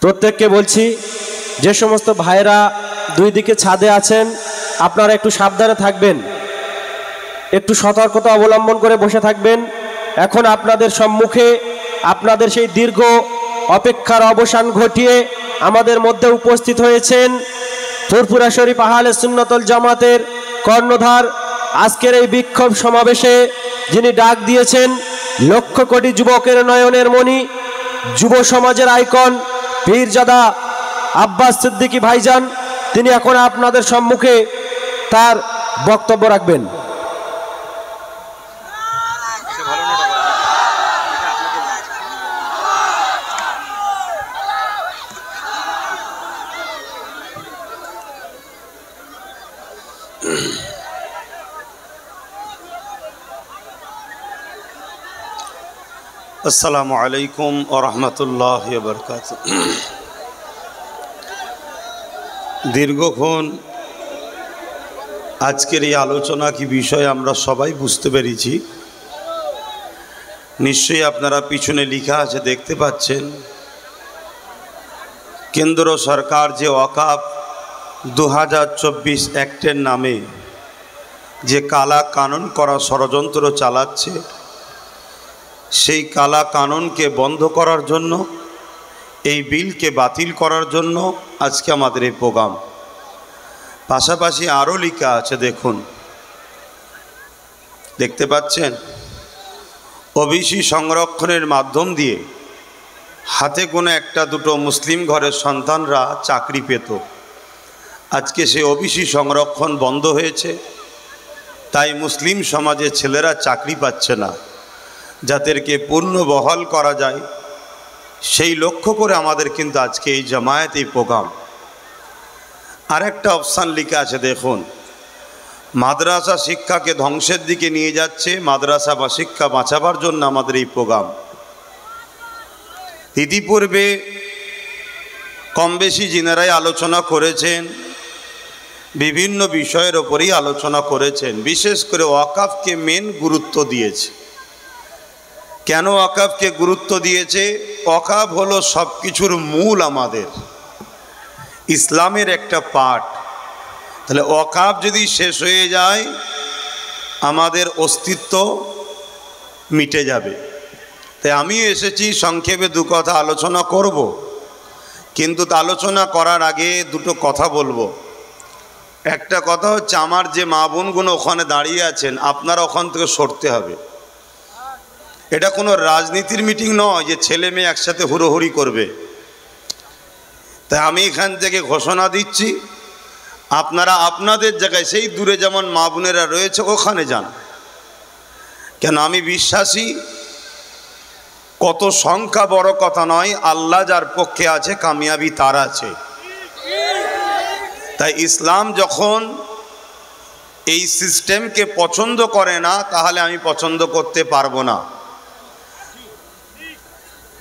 প্রত্যেককে বলছি, যে সমস্ত ভাইরা দুই দিকে ছাদে আছেন আপনারা একটু সাবধানে থাকবেন, একটু সতর্কতা অবলম্বন করে বসে থাকবেন। এখন আপনাদের সম্মুখে আপনাদের সেই দীর্ঘ অপেক্ষার অবসান ঘটিয়ে আমাদের মধ্যে উপস্থিত হয়েছেন ফুরফুরা শরীফ আহলে সুন্নাতুল জামাতের কর্ণধার। আজকের এই বিক্ষোভ সমাবেশে যিনি ডাক দিয়েছেন, লক্ষ কোটি যুবকের নয়নের মণি, যুব সমাজের আইকন পীরজাদা আব্বাস সিদ্দিকী ভাইজান, তিনি এখন আপনাদের সম্মুখে তার বক্তব্য রাখবেন। আসসালামু আলাইকুম ওয়া রাহমাতুল্লাহি ওয়া বারাকাতুহু। দীর্ঘক্ষণ আজকের এই আলোচনা কি বিষয় আমরা সবাই বুঝতে পেরেছি। নিশ্চয়ই আপনারা পিছনে লেখা আছে দেখতে পাচ্ছেন, কেন্দ্র সরকার যে ওয়াকফ 2024 অ্যাক্টের নামে যে কালা কানুন করা ষড়যন্ত্র চালাচ্ছে, সেই কালা কানুনকে বন্ধ করার জন্য, এই বিলকে বাতিল করার জন্য আজকে আমাদের এই প্রোগ্রাম। পাশাপাশি আরও লেখা আছে, দেখুন, দেখতে পাচ্ছেন, ওবিসি সংরক্ষণের মাধ্যম দিয়ে হাতে গোনা একটা দুটো মুসলিম ঘরের সন্তানরা চাকরি পেত। আজকে সে ওবিসি সংরক্ষণ বন্ধ হয়েছে, তাই মুসলিম সমাজের ছেলেরা চাকরি পাচ্ছে না। যাদেরকে পূর্ণ বহাল করা যায় সেই লক্ষ্য করে আমাদের কিন্তু আজকে এই জামায়াত, এই প্রোগ্রাম। আরেকটা অপশান লেখা আছে, দেখুন, মাদ্রাসা শিক্ষাকে ধ্বংসের দিকে নিয়ে যাচ্ছে, মাদ্রাসা বা শিক্ষা বাঁচাবার জন্য আমাদের এই প্রোগ্রাম। ইতিপূর্বে কম বেশি যিনারাই আলোচনা করেছেন, বিভিন্ন বিষয়ের ওপরেই আলোচনা করেছেন। বিশেষ করে ওয়াকফকে মেন গুরুত্ব দিয়েছে। কেন ওয়াকফকে গুরুত্ব দিয়েছে? ওয়াকফ হলো সব কিছুর মূল, আমাদের ইসলামের একটা পার্ট। তাহলে ওয়াকফ যদি শেষ হয়ে যায় আমাদের অস্তিত্ব মিটে যাবে। তাই আমি এসেছি সংক্ষেপে দু কথা আলোচনা করব, কিন্তু আলোচনা করার আগে দুটো কথা বলবো। একটা কথা হচ্ছে, আমার যে মা বোনগুলো ওখানে দাঁড়িয়ে আছেন, আপনারা ওখান থেকে সরতে হবে। এটা কোনো রাজনীতির মিটিং নয় যে ছেলে মেয়ে একসাথে হুড়োহুড়ি করবে। তাই আমি এখান থেকে ঘোষণা দিচ্ছি, আপনারা আপনাদের জায়গায় সেই দূরে যেমন মা বোনেরা রয়েছে ওখানে যান। কেন আমি বিশ্বাসী, কত সংখ্যা বড় কথা নয়, আল্লাহ যার পক্ষে আছে কামিয়াবি তার আছে। তাই ইসলাম যখন এই সিস্টেমকে পছন্দ করে না, তাহলে আমি পছন্দ করতে পারবো না।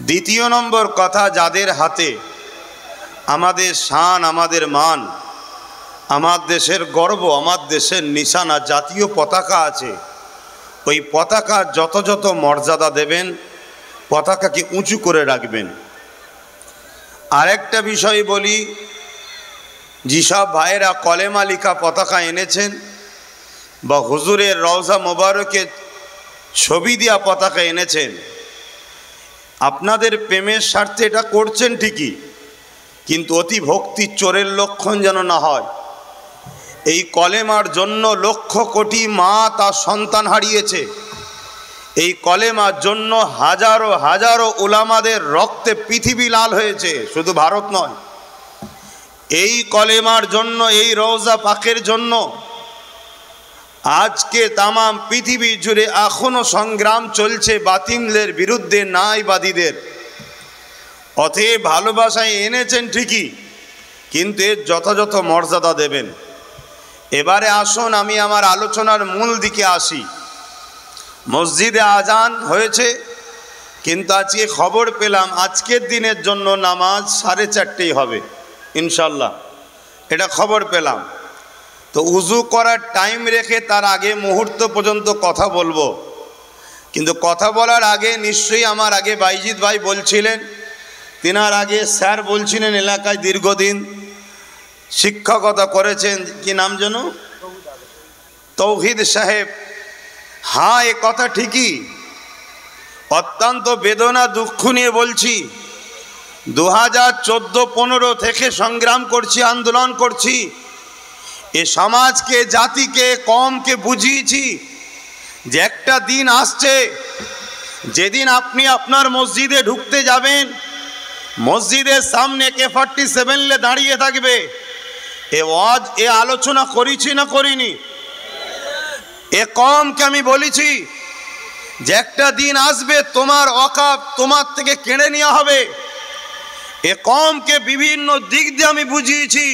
দ্বিতীয় নম্বর কথা, যাদের হাতে আমাদের শান, আমাদের মান, আমার দেশের গর্ব, আমার দেশের নিশানা, জাতীয় পতাকা আছে, ওই পতাকার যত যত মর্যাদা দেবেন, পতাকাকে উঁচু করে রাখবেন। আরেকটা বিষয় বলি, যেসব ভাইয়েরা কলেমা লিখা পতাকা এনেছেন বা হুজুরের রওজা মোবারকে ছবি দেওয়া পতাকা এনেছেন, আপনাদের প্রেমের স্বার্থে এটা করছেন ঠিকই, কিন্তু অতি ভক্তি চোরের লক্ষণ যেন না হয়। এই কলেমার জন্য লক্ষ কোটি মা তার সন্তান হারিয়েছে। এই কলেমার জন্য হাজারো হাজারো উলামাদের রক্তে পৃথিবী লাল হয়েছে, শুধু ভারত নয়। এই কলেমার জন্য, এই রওজা পাকের জন্য আজকে তামাম পৃথিবী জুড়ে এখনো সংগ্রাম চলছে বাতিলের বিরুদ্ধে, নাইবাদীদের। অতএব ভালোবাসায় এনেছেন ঠিকই, কিন্তু এর যথাযথ মর্যাদা দেবেন। এবারে আসুন আমি আমার আলোচনার মূল দিকে আসি। মসজিদে আজান হয়েছে, কিন্তু আজকে খবর পেলাম আজকের দিনের জন্য নামাজ 4:30 হবে ইনশাল্লাহ, এটা খবর পেলাম। তো উজু করার টাইম রেখে তার আগে মুহূর্ত পর্যন্ত কথা বলবো, কিন্তু কথা বলার আগে নিশ্চয়ই আমার আগে বাইজিৎ ভাই বলছিলেন তেনার আগে স্যার বলছিলেন, এলাকায় দীর্ঘদিন শিক্ষকতা করেছেন, কি নাম যেন, তৌহিদ সাহেব। হ্যাঁ, এ কথা ঠিকই, অত্যন্ত বেদনা দুঃখ নিয়ে বলছি। 2014-15 থেকে সংগ্রাম করছি, আন্দোলন করছি, এ সমাজকে, জাতিকে, কমকে বুঝিয়েছি যে একটা দিন আসছে যেদিন আপনি আপনার মসজিদে ঢুকতে যাবেন, মসজিদের সামনে K47 দাঁড়িয়ে থাকবে। এ ওয়াজ, এ আলোচনা করেছি না করিনি? এ কমকে আমি বলেছি যে একটা দিন আসবে তোমার ওয়াকফ তোমার থেকে কেড়ে নেওয়া হবে। এ কমকে বিভিন্ন দিক দিয়ে আমি বুঝিয়েছি,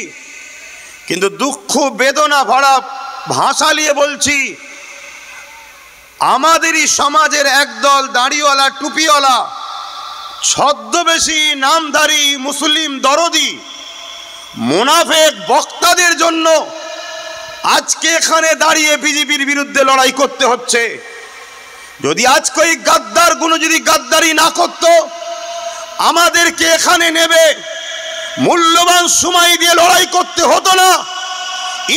কিন্তু দুঃখ বেদনা ভরা ভাষা নিয়ে বলছি, আমাদেরই সমাজের একদল দাড়িওয়ালা, টুপিওয়ালা, ছদ্মবেশী, নামধারী, মুসলিম দরদি, মুনাফেক বক্তাদের জন্য আজকে এখানে দাঁড়িয়ে বিজেপির বিরুদ্ধে লড়াই করতে হচ্ছে। যদি আজকে ওই গাদ্দারগুলো যদি গাদ্দারি না করত, আমাদেরকে এখানে নেবে মূল্যবান সময় দিয়ে লড়াই করতে হতো না।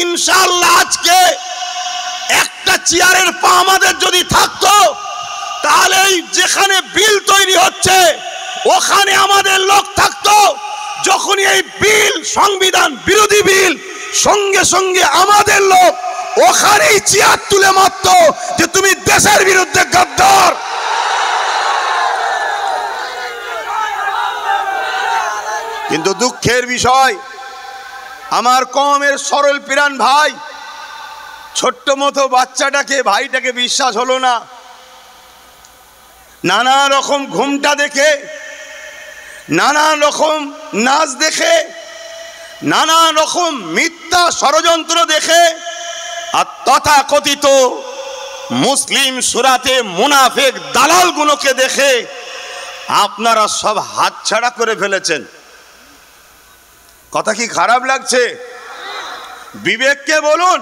ইনশাআল্লাহ আজকে একটা চেয়ারের পা আমাদের যদি থাকতো, তাহলে যেখানে বিল তৈরি হচ্ছে ওখানে আমাদের লোক থাকতো। যখনই এই বিল সংবিধান বিরোধী বিল, সঙ্গে সঙ্গে আমাদের লোক ওখানেই চেয়ার তুলে মারত যে তুমি দেশের বিরুদ্ধে গাদ্দার। কিন্তু দুঃখের বিষয়, আমার কমের সরল প্রাণ ভাই, ছোট্ট মতো বাচ্চাটাকে, ভাইটাকে বিশ্বাস হলো না। নানা রকম ঘুমটা দেখে, নানা রকম নাচ দেখে, নানা রকম মিথ্যা ষড়যন্ত্র দেখে, আর তথাকথিত মুসলিম সুরাতে মুনাফেক দালালগুলোকে দেখে আপনারা সব হাতছাড়া করে ফেলেছেন। কথা কি খারাপ লাগছে? বিবেককে বলুন,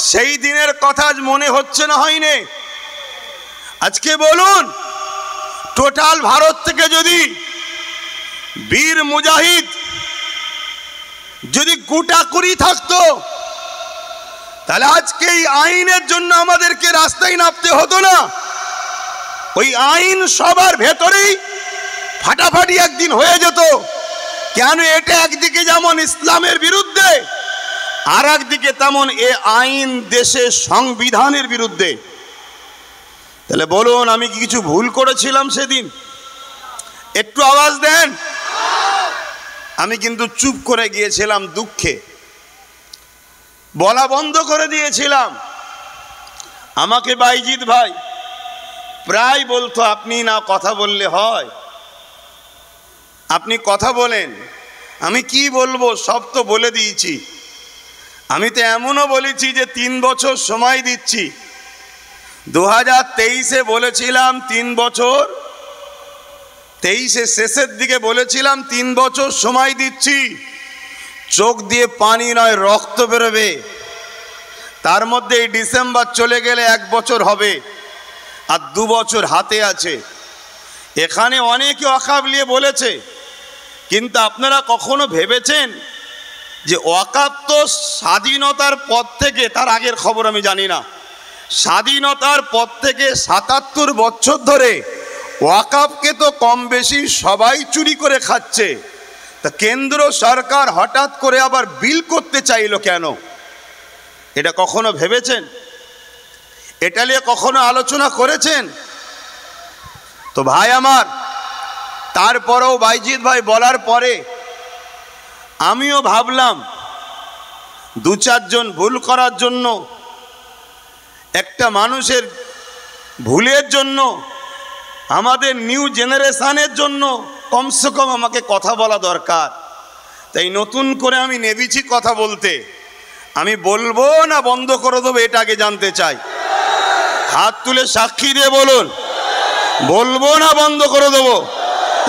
সেই দিনের কথা আজ মনে হচ্ছে না হয়নি? আজকে বলুন, টোটাল ভারত থেকে যদি বীর মুজাহিদ যদি গোটা কুড়ি থাকতো, তাহলে আজকে এই আইনের জন্য আমাদেরকে রাস্তায় নামতে হতো না। ওই আইন সবার ভেতরেই ফাটাফাটি একদিন হয়ে যেত। কেন? এটা একদিকে যেমন ইসলামের বিরুদ্ধে, আর একদিকে তেমন এ আইন দেশের সংবিধানের বিরুদ্ধে। তাহলে বলুন, আমি কি কিছু ভুল করেছিলাম সেদিন? একটু আওয়াজ দেন। আমি কিন্তু চুপ করে গিয়েছিলাম, দুঃখে বলা বন্ধ করে দিয়েছিলাম। আমাকে বাইজিৎ ভাই প্রায় বলতো, আপনি না কথা বললে হয়, আপনি কথা বলেন। আমি কি বলবো, সব তো বলে দিয়েছি। আমি তো এমনও বলেছি যে 3 বছর সময় দিচ্ছি। 2023-এ বলেছিলাম 3 বছর, 23-এ শেষের দিকে বলেছিলাম 3 বছর সময় দিচ্ছি। চোখ দিয়ে পানি নয়, রক্ত বেরোবে। তার মধ্যে এই ডিসেম্বর চলে গেলে 1 বছর হবে, আর 2 বছর হাতে আছে। এখানে অনেকে ওয়াকফ নিয়ে বলেছে, কিন্তু আপনারা কখনো ভেবেছেন যে ওয়াকফ তো স্বাধীনতার পর থেকে, তার আগের খবর আমি জানি না, স্বাধীনতার পর থেকে 77 বছর ধরে ওয়াকফকে তো কম বেশি সবাই চুরি করে খাচ্ছে। তা কেন্দ্র সরকার হঠাৎ করে আবার বিল করতে চাইলো কেন? এটা কখনো ভেবেছেন? এটা নিয়ে কখনো আলোচনা করেছেন? তো ভাই আমার, তারপরেও বাইজিৎ ভাই বলার পরে আমিও ভাবলাম 2-4 জন ভুল করার জন্য, একটা মানুষের ভুলের জন্য, আমাদের নিউ জেনারেশনের জন্য কমসে কম আমাকে কথা বলা দরকার। তাই নতুন করে আমি নেমেছি কথা বলতে। আমি বলবো না বন্ধ করে দেবো, এটা আগে জানতে চাই। হাত তুলে সাক্ষী দিয়ে বলুন, বলবো না বন্ধ করে দেবো।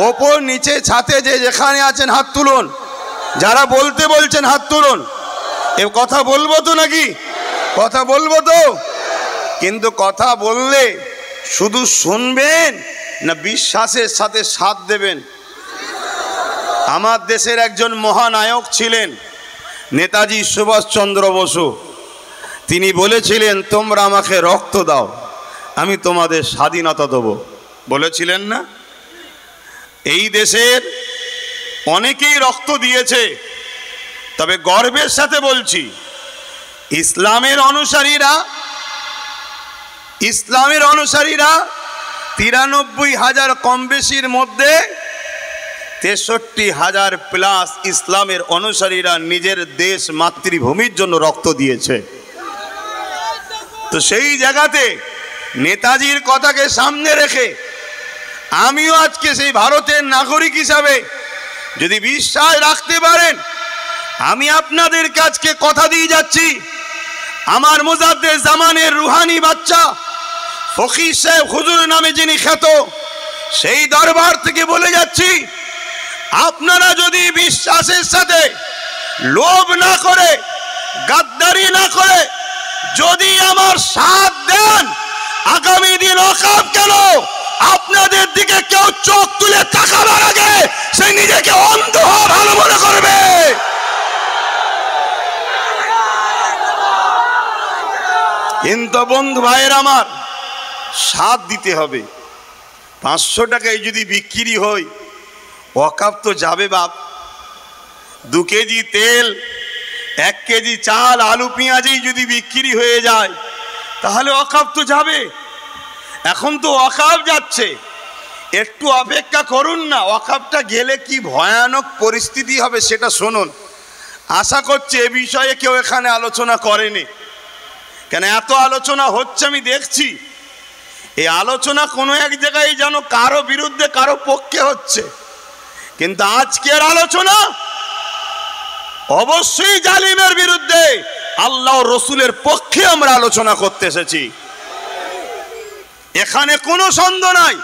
ওপর নিচে ছাতে যে যেখানে আছেন হাত তুলুন, যারা বলতে বলছেন হাত তুলুন। এ কথা বলবো তো নাকি? কথা বলবো তো, কিন্তু কথা বললে শুধু শুনবেন না বিশ্বাসের সাথে সাথ দেবেন? আমার দেশের একজন মহানায়ক ছিলেন নেতাজি সুভাষচন্দ্র বসু। তিনি বলেছিলেন, তোমরা আমাকে রক্ত দাও, আমি তোমাদের স্বাধীনতা দেব। বলেছিলেন না? এই দেশের অনেকেই রক্ত দিয়েছে, তবে গর্বের সাথে বলছি, ইসলামের অনুসারীরা 93,000 কম বেশির মধ্যে 63,000 প্লাস ইসলামের অনুসারীরা নিজের দেশ মাতৃভূমির জন্য রক্ত দিয়েছে। তো সেই জায়গাতে নেতাজির কথাকে সামনে রেখে আমিও আজকে সেই ভারতের নাগরিক হিসাবে যদি বিশ্বাস রাখতে পারেন, আমি আপনাদের কাছে কথা দিয়ে যাচ্ছি, আমার মুজাদ্দেদ জামানের রুহানি বাচ্চা ফকির সাহেব হুজুর নামে যিনি খ্যাত, সেই দরবার থেকে বলে যাচ্ছি, আপনারা যদি বিশ্বাসের সাথে লোভ না করে, গাদ্দারি না করে যদি আমার সাথ দেন, আগামী দিন ওয়াকফ কেন আপনাদের দিকে কেউ চোখ তুলে তাকাবার আগে সে নিজেকে অন্ধ ভালো মনে করবে। কিন্তু বন্ধু ভাইয়ের আমার, সাথ দিতে হবে। 500 টাকায় যদি বিক্রি হয়, ওয়াকফ তো যাবে বাপ। 2 কেজি তেল, 1 কেজি চাল, আলু পেঁয়াজই যদি বিক্রি হয়ে যায়, তাহলে ওয়াকফ তো যাবে। এখন তো ওয়াকফ যাচ্ছে, একটু অপেক্ষা করুন না, ওয়াকফটা গেলে কি ভয়ানক পরিস্থিতি হবে সেটা শুনুন। আশা করছি এ বিষয়ে কেউ এখানে আলোচনা করেনি, কেন এত আলোচনা হচ্ছে আমি দেখছি। এই আলোচনা কোনো এক জায়গায় যেন কারো বিরুদ্ধে কারো পক্ষে হচ্ছে, কিন্তু আজকের আলোচনা অবশ্যই জালিমের বিরুদ্ধে, আল্লাহ রসুলের পক্ষে আমরা আলোচনা করতে এসেছি, এখানে কোনো সন্দেহ নাই।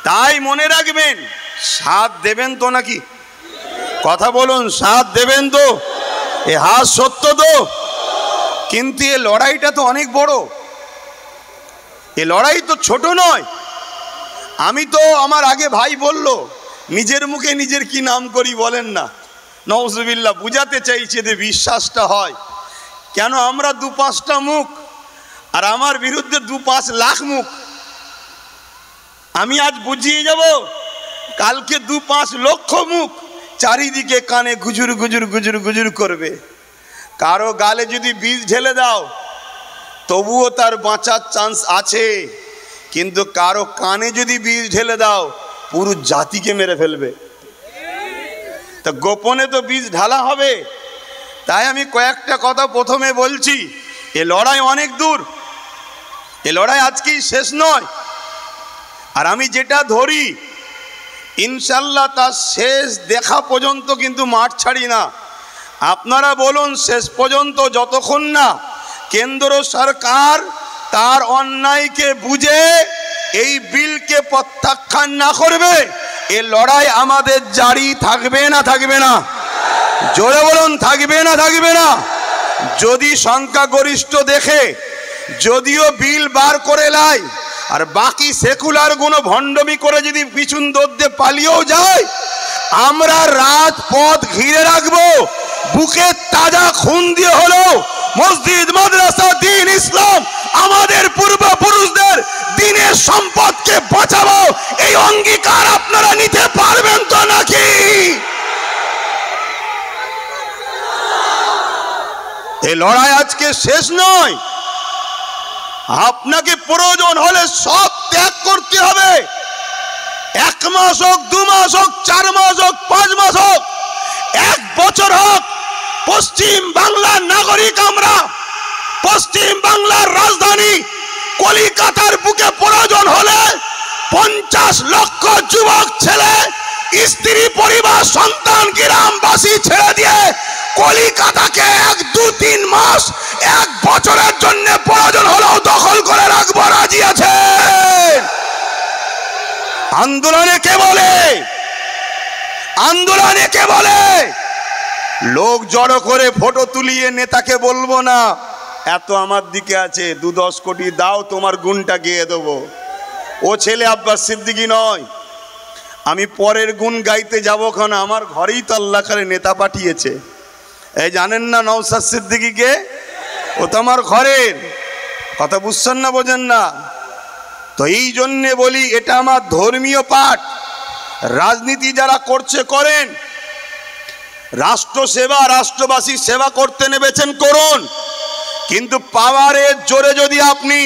তাই মনে রাখবেন, সাথ দেবেন তো নাকি? কথা বলুন, সাথ দেবেন তো? এ হাত সত্য তো? কিন্তু এ লড়াইটা তো অনেক বড়, এ লড়াই তো ছোট নয়। আমি তো, আমার আগে ভাই বলল, নিজের মুখে নিজের কি নাম করি বলেন না, নওজুবিল্লাহ, বুঝাতে চাইছে যে বিশ্বাসটা হয়। কেন আমরা 2-5টা মুখ, আর আমার বিরুদ্ধে 2-5 লাখ মুখ। আমি আজ বুঝিয়ে যাব, কালকে 2-5 লক্ষ মুখ চারিদিকে কানে গুজুর গুজুর গুজুর গুজুর করবে। কারো গালে যদি বিষ ঢেলে দাও তবুও তার বাঁচার চান্স আছে, কিন্তু কারো কানে যদি বিষ ঢেলে দাও পুরো জাতিকে মেরে ফেলবে। তা গোপনে তো বিষ ঢালা হবে। তাই আমি কয়েকটা কথা প্রথমে বলছি, এ লড়াই অনেক দূর, এ লড়াই আজকেই শেষ নয়। আর আমি যেটা ধরি, ইনশাল্লাহ তার শেষ দেখা পর্যন্ত কিন্তু মাঠ ছাড়ি না। আপনারা বলুন, শেষ পর্যন্ত যতক্ষণ না কেন্দ্র সরকার তার অন্যায়কে বুঝে এই বিলকে প্রত্যাখ্যান না করবে, এ লড়াই আমাদের জারি থাকবে না থাকবে না? জোরে বলুন, থাকবে না থাকবে না? যদি সংখ্যাগরিষ্ঠ দেখে যদিও বিল বার করে লাই, আর বাকি সেকুলার গুলো ভণ্ডমি করে যদি পিছন দৌড়ে পালিয়েও যায়, আমরা রাজপথ ঘিরে রাখবো। বুকে তাজা খুন দিয়ে হলো মসজিদ, মাদ্রাসা, দ্বীন ইসলাম, আমাদের পূর্বপুরুষদের দ্বীনের সম্পদকে বাঁচাবো, এই অঙ্গীকার আপনারা নিতে পারবেন তো নাকি? এই লড়াই আজকে শেষ নয়। আপনাকে প্রয়োজন হলে সব ত্যাগ করতে হবে। 1 মাস হোক, 2 মাস হোক, 4 মাস হোক, 5 মাস হোক, 1 বছর হোক, পশ্চিম বাংলার নাগরিক আমরা। পশ্চিম বাংলার রাজধানী কলিকাতার বুকে প্রয়োজন হলে 50 লক্ষ যুবক ছেলে, স্ত্রী, পরিবার, সন্তান, গ্রামবাসী ছেড়ে দিয়ে কলিকাতাকে 1-2-3 মাস, 1 বছরের জন্য প্রয়োজন হলেও দখল করে রাখবো, রাজি আছে? আন্দোলনে কে বলে? আন্দোলনে কে বলে? লোক জড়ো করে ফটো তুলিয়ে নেতাকে বলবো না, এত আমার দিকে আছে, 2-10 কোটি দাও, তোমার গুণটা গেয়ে দেবো। ও ছেলে আব্বাস সিদ্দিকী নয়। আমি পরের গুণ গাইতে যাব, কারণ আমার ঘরেই তো আল্লাহ করে নেতা পাঠিয়েছে। এই জানেন না নওশাদ সিদ্দিকীকে? ও তো আমার ঘরের কথা, বুঝছেন না, বোঝেন না? তো এই জন্যে বলি এটা আমার ধর্মীয় পাঠ। রাজনীতি যারা করছে করেন, রাষ্ট্র সেবা, রাষ্ট্রবাসীর সেবা করতে নেমেছেন করুন, কিন্তু পাওয়ারের জোরে যদি আপনি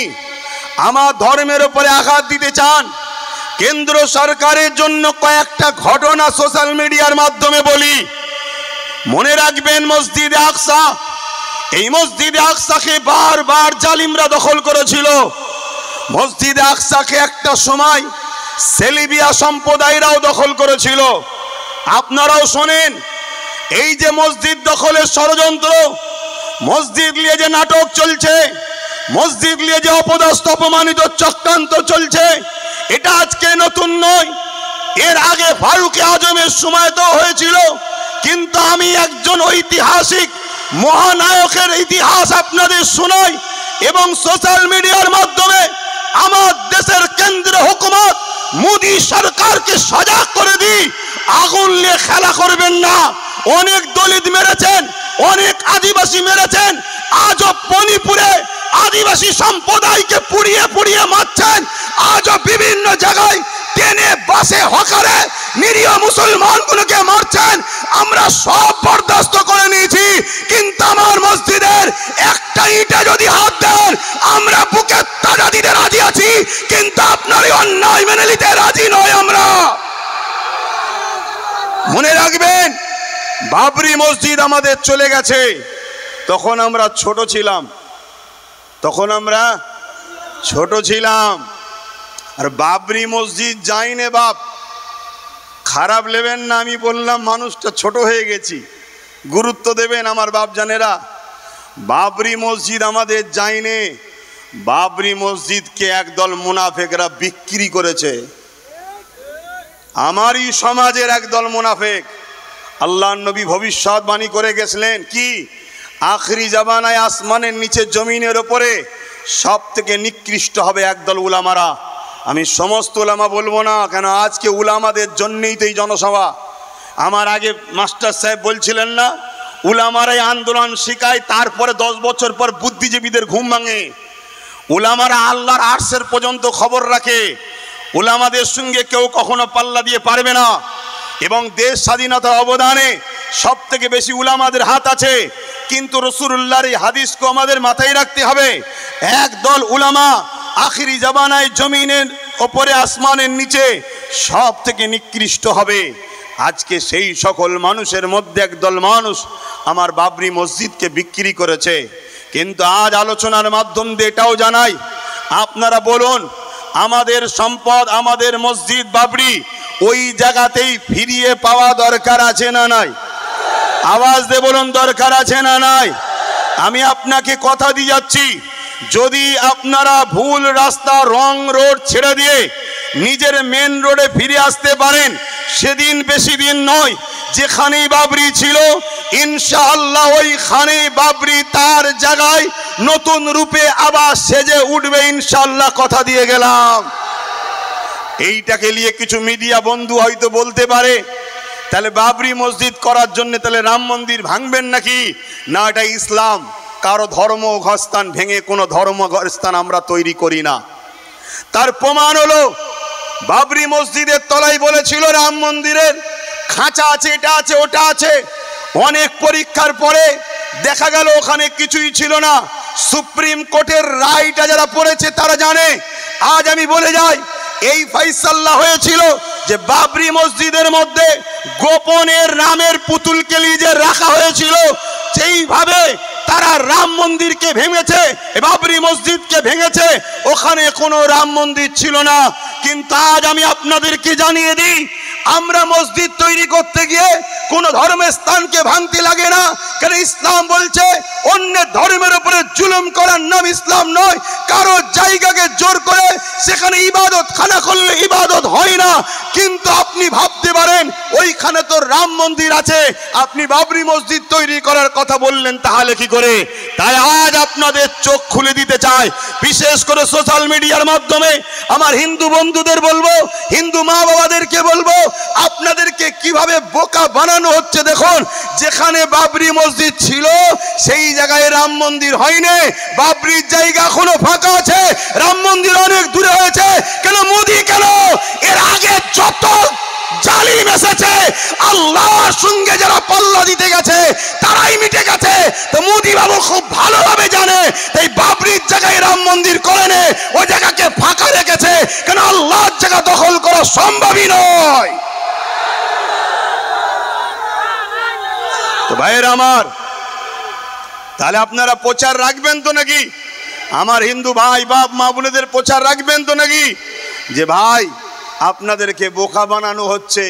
আমার ধর্মের উপরে আঘাত দিতে চান, কেন্দ্র সরকারের জন্য কয়েকটা ঘটনা সোশ্যাল মিডিয়ার মাধ্যমে বলি। মনে রাখবেন মসজিদে আকসা, এই মসজিদে আকসাকে বারবার জালিমরা দখল করেছিল। মসজিদে আকসাকে একটা সময় সেলিবিয়া সম্প্রদায়রাও দখল করেছিল। আপনারাও শোনেন, এই যে মসজিদ দখলের ষড়যন্ত্র, মসজিদ নিয়ে যে নাটক চলছে, মসজিদ নিয়ে যে অপদস্থ অপমানিত চক্রান্ত চলছে, এটা আজকে নতুন নয়। এর আগে ফারুকে আজমের সময় তো হয়েছিল, কিন্তু আমি একজন ঐতিহাসিক মহানায়কের ইতিহাস আপনাদের শোনাই এবং সোশ্যাল মিডিয়ার মাধ্যমে আমার দেশের কেন্দ্র হুকুমত মোদী সরকারকে সজাগ করে দিই, আগুন নিয়ে খেলা করবেন না। অনেক দলিত মেরেছেন, অনেক আদিবাসী মেরেছেন, আজও মণিপুরে আদিবাসী সম্প্রদায়কে পুড়িয়ে পুড়িয়ে মারছেন, আজও বিভিন্ন জায়গায় ট্রেনে বাসে হকারে নিরীহ মুসলমানগুলোকে মারছেন। আমরা সব বরদাস্ত করে নিয়েছি, কিন্তু আমার মসজিদের একটা ইটে যদি হাত দেন আমরা বুকে তাজা দিতে রাজি আছি, কিন্তু আপনার এই অন্যায় মেনে নিতে রাজি নয় আমরা। মনে রাখবেন, বাবরি মসজিদ আমাদের চলে গেছে, তখন আমরা ছোট ছিলাম, আর বাবরি মসজিদ যাইনে বাপ, খারাপ নেবেন না, আমি বললাম মানুষটা ছোট হয়ে গেছি, গুরুত্ব দেবেন আমার বাপ জানেরা। বাবরি মসজিদ আমাদের যাইনে, বাবরি মসজিদকে একদল মুনাফেকরা বিক্রি করেছে। আমারই সমাজের একদল মুনাফেক। আল্লাহর নবী ভবিষ্যৎবাণী করে গেছিলেন কি, আখরি জামানায় আসমানের নিচে জমিনের ওপরে সব থেকে নিকৃষ্ট হবে একদল উলামারা। আমি সমস্ত উলামা বলবো না, কেন আজকে উলামাদের জন্যই তো এই জনসভা। আমার আগে মাস্টার সাহেব বলছিলেন না, উলামারাই আন্দোলন শিখায়, তারপরে 10 বছর পর বুদ্ধিজীবীদের ঘুম ভাঙে। উলামারা আল্লাহর আরশের পর্যন্ত খবর রাখে, উলামাদের সঙ্গে কেউ কখনো পাল্লা দিয়ে পারবে না। এবং দেশ স্বাধীনতার অবদানে সব থেকে বেশি উলামাদের হাত আছে। কিন্তু রাসূলুল্লাহর এই হাদিসকে আমাদের মাথায় রাখতে হবে, একদল উলামা আখিরি জামানায় জমিনের ওপরে আসমানের নিচে সব থেকে নিকৃষ্ট হবে। আজকে সেই সকল মানুষের মধ্যে একদল মানুষ আমার বাবরি মসজিদকে বিক্রি করেছে। কিন্তু আজ আলোচনার মাধ্যম দিয়ে এটাও জানাই, আপনারা বলুন, আমাদের সম্পদ, আমাদের মসজিদ বাবরি ওই জায়গাতেই ফিরিয়ে পাওয়া দরকার আছে না নাই? আওয়াজ দিয়ে বলুন, দরকার আছে না নাই? আমি আপনাকে কথা দিয়ে যাচ্ছি, যদি আপনারা ভুল রাস্তা, রং রোড ছেড়ে দিয়ে নিজের মেন রোডে ফিরে আসতে পারেন, সেদিন বেশি দিন নয়, যেখানেই বাবরি ছিল ইনশাআল্লাহ ওইখানেই বাবরি তার জায়গায় নতুন রূপে আবার সেজে উঠবে ইনশাআল্লাহ, কথা দিয়ে গেলাম। এইটাকে নিয়ে কিছু মিডিয়া বন্ধু হয়তো বলতে পারে, তাহলে বাবরি মসজিদ করার জন্য তাহলে রাম মন্দির ভাঙবেন নাকি? না, এটা ইসলাম। কারো ধর্ম ঘরস্থান ভেঙে কোনো ধর্ম ঘরস্থান আমরা তৈরি করি না। তার প্রমাণ হলো বাবরি মসজিদের তলায় বলেছিল রাম মন্দিরের খাঁচা আছে, এটা আছে, ওটা আছে। অনেক পরীক্ষার পরে দেখা গেল ওখানে কিছুই ছিল না। সুপ্রিম কোর্টের রায়টা যারা পড়েছে তারা জানে। আজ আমি বলে যাই, এই ফাইসাল্লা হয়েছিল যে বাবরি মসজিদের মধ্যে গোপনের রামের পুতুলকে লিজে রাখা হয়েছিল, সেইভাবে তারা রাম মন্দিরকে ভেঙেছে, বাবরি মসজিদকে ভেঙেছে। ওখানে কোনো রাম মন্দির ছিল না। কিন্তু আজ আমি আপনাদেরকে জানিয়ে দিই, আমরা মসজিদ তৈরি করতে গিয়ে কোন ধর্মের স্থানকে ভাঙতে লাগে না। কারণ ইসলাম বলছে অন্য ধর্মের উপরে জুলুম করার নাম ইসলাম নয়। কারো জায়গাকে জোর করে সেখানে ইবাদত খানা করলে ইবাদত হয় না। কিন্তু আপনি ভাবতে পারেন ওইখানে তো রাম মন্দির আছে, আপনি বাবরি মসজিদ তৈরি করার কথা বললেন, তাহলে কি করে করে। তাই আজ আপনাদের চোখ খুলে দিতে চাই, বিশেষ করে সোশ্যাল মিডিয়ার মাধ্যমে আমার হিন্দু বন্ধুদের বলবো, হিন্দু মা বাবাদেরকে বলবো, আপনাদেরকে কিভাবে বোকা বানানো হচ্ছে। দেখুন, যেখানে বাবরি মসজিদ ছিল সেই জায়গায় রাম মন্দির হয়নি, বাবরির জায়গা এখনো ফাঁকা আছে, রাম মন্দির অনেক দূরে হয়েছে। কেন মোদি, কেন এর আগে যত জালিম এসেছে আল্লাহর সঙ্গে যারা পাল্লা দিতে গেছে তারাই মিটে গেছে। তো মোদি বাবু খুব ভালোভাবে জানে এই বাবরির জায়গায় রাম মন্দির করেনি, ওই জায়গাকে ফাঁকা রেখেছে, কেন আল্লাহর জায়গা দখল করা সম্ভবই নয়। তো ভাইয়ের আমার, তাহলে আপনারা প্রচার রাখবেন তো নাকি? আমার হিন্দু ভাই বাপ মা বোনেদের প্রচার রাখবেন তো নাকি, যে ভাই আপনাদেরকে বোকা বানানো হচ্ছে,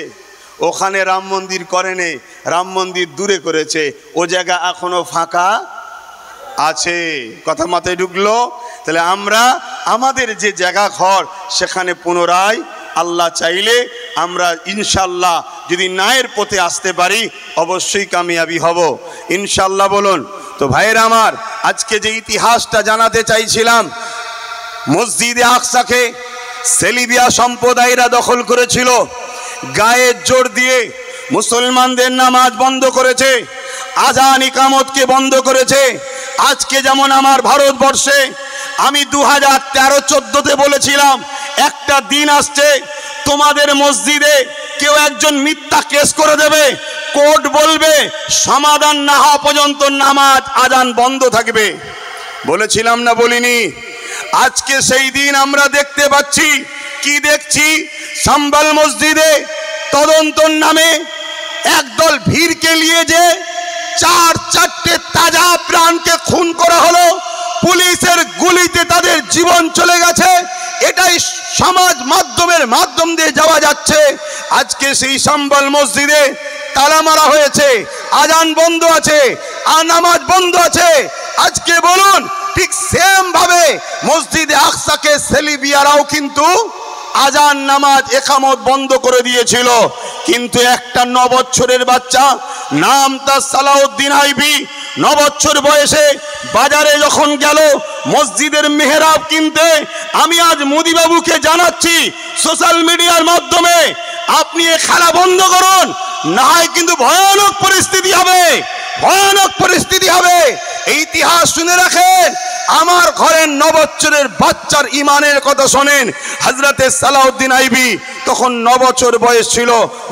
ওখানে রাম মন্দির করেনি, রাম মন্দির দূরে করেছে, ও জায়গা এখনো ফাঁকা আছে। কথা মাথায় ঢুকলো? তাহলে আমরা আমাদের যে জায়গা ঘর সেখানে পুনরায় আল্লাহ চাইলে আমরা ইনশাল্লাহ যদি ন্যায়ের পথে আসতে পারি অবশ্যই কামিয়াবি হব ইনশাল্লাহ। বলুন তো ভাইয়ের আমার, আজকে যে ইতিহাসটা জানাতে চাইছিলাম, মসজিদে আকসাকে সেলিবিয়া সম্প্রদায়রা দখল করেছিল, গায়ের জোর দিয়ে মুসলমানদের নামাজ বন্ধ করেছে, আজান ইকামতকে বন্ধ করেছে। আজকে যেমন আমার ভারতবর্ষে আমি 2013-14-তে বলেছিলাম একটা দিন আসছে তোমাদের মসজিদে কেউ একজন মিথ্যা কেস করে দেবে, কোর্ট বলবে সমাধান না হওয়া পর্যন্ত নামাজ আজান বন্ধ থাকবে। বলেছিলাম না বলিনি? আজকে সেই দিন আমরা দেখতে পাচ্ছি। কি দেখছি? সাম্বাল মসজিদে তদন্তর নামে একদল ভিড়কে নিয়ে যে 4-4টে তাজা প্রাণকে খুন করা হলো, পুলিশের গুলিতে তাদের জীবন চলে গেছে। এটাই সমাজ মাধ্যমের মাধ্যম দিয়ে যাওয়া যাচ্ছে। আজকে সেই সাম্বাল মসজিদে তালা মারা হয়েছে, আজান বন্ধ আছে, নামাজ বন্ধ আছে। আজকে বলুন, ঠিক সেম ভাবে মসজিদে আকসাকে সেলিবিয়ারাও কিন্তু আজান নামাজ একামত বন্ধ করে দিয়েছিল। কিন্তু একটা 9 বছরের বাচ্চা, নাম তার সালাউদ্দিন আইবি, 9 বছর বয়সে বাজারে যখন গেল মসজিদের মেহরাব কিনতে, আমি আজ মোদি বাবুকে জানাচ্ছি সোশ্যাল মিডিয়ার মাধ্যমে, আপনি এ খেলা বন্ধ করুন, না হয় কিন্তু ভয়ানক পরিস্থিতি হবে, ভয়ানক পরিস্থিতি হবে। এই ইতিহাস শুনে রাখেন। আমার ঘরের 9 বছরের বাচ্চার ইমানের কথা শোনেন। হযরতে সালাউদ্দিন আইবি তখন 9 বছর বয়স ছিল,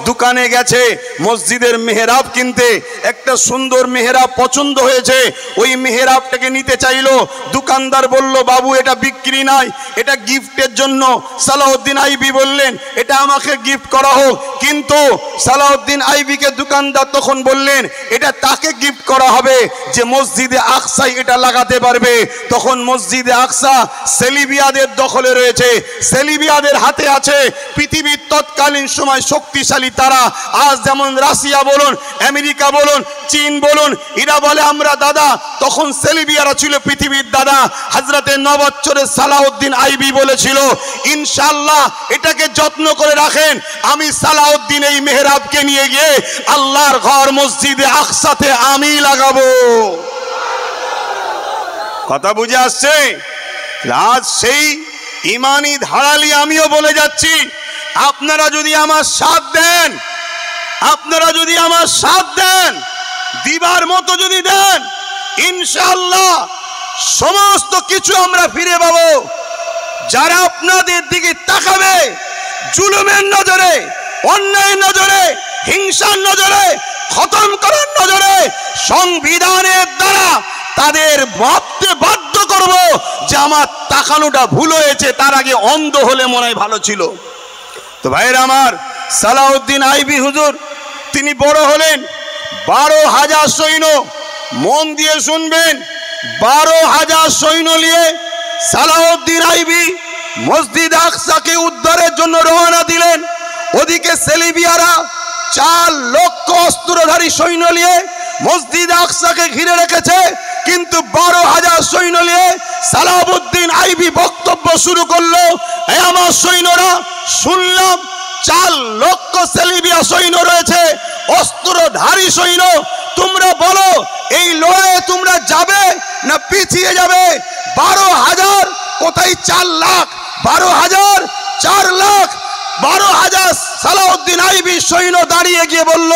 দোকানে গেছে মসজিদের মেহরাব কিনতে, একটা সুন্দর মেহরাব পছন্দ হয়েছে, ওই মেহরাবটাকে নিতে চাইলো। দোকানদার বলল, বাবু এটা বিক্রি নাই, এটা গিফটের জন্য। সালাউদ্দিন আইবি বললেন, এটা আমাকে গিফট করা হোক। কিন্তু সালাউদ্দিন আইবিকে দোকানদার তখন বললেন, এটা তাকে গিফট করা হবে যে মসজিদে আকসায় এটা লাগাতে পারবে। তখন মসজিদে আকসা সেলিবিয়াদের দখলে রয়েছে, সেলিবিয়াদের হাতে আছে। পৃথিবীর তৎকালীন সময় শক্তিশালী তারা, আজ যেমন রাশিয়া বলুন, আমেরিকা বলুন, চীন বলুন, এরা বলে আমরা দাদা, তখন সেলিবিয়ারা ছিল পৃথিবীর দাদা। হযরতে 9 বছরের সালাউদ্দিন আইবি বলেছিল, ইনশাআল্লাহ এটাকে যত্ন করে রাখেন, আমি সালাউদ্দিন এই মেহরাবকে নিয়ে গিয়ে আল্লাহর ঘর মসজিদে আকসাতে আমি লাগাবো। কথা বুঝে আসছে? আজ সেই ইমানি ধারালি আমিও বলে যাচ্ছি, আপনারা যদি আমার সাথ দেন, আপনারা যদি আমার সাথ দেন, দিবার মতো যদি দেন, ইনশাআল্লাহ সমস্ত কিছু আমরা ফিরে পাবো। যারা আপনাদের দিকে তাকাবে জুলুমের নজরে, অন্যায় নজরে, হিংসার নজরে, খতম করার নজরে, সংবিধানের দ্বারা তাদের ভাবতে বাধ্য করব যে আমার তাকানোটা ভুল হয়েছে, তার আগে অন্ধ হলে মনে হয় ভালো ছিল। তো ভাইরা আমার, সালাউদ্দিন আইবি হুজুর তিনি বড় হলেন, 12,000 সৈন্য, মন দিয়ে শুনবেন, 12,000 সৈন্য নিয়ে সালাউদ্দিন আইবি মসজিদ আকসাকে উদ্ধারের জন্য রওনা দিলেন। ওদিকে সেলিবিয়ারা 4 লক্ষ অস্ত্রধারী সৈন্য নিয়ে মসজিদ আকসাকে ঘিরে রেখেছে। কিন্তু 12,000 সৈন্য নিয়ে সালাউদ্দিন আইবি বক্তব্য শুরু করলো, আমার সৈন্যরা, শুনলাম 4 লক্ষ সেলিবিয়া সৈন্য রয়েছে, অস্ত্রধারী সৈন্য, তোমরা বলো এই লড়াইয়ে তোমরা যাবে না পিছিয়ে যাবে? 12,000 কোথায় 4 লাখ, 12,000 4 লাখ, 12,000 সালাউদ্দিন আইবি সৈন্য দাঁড়িয়ে গিয়ে বলল,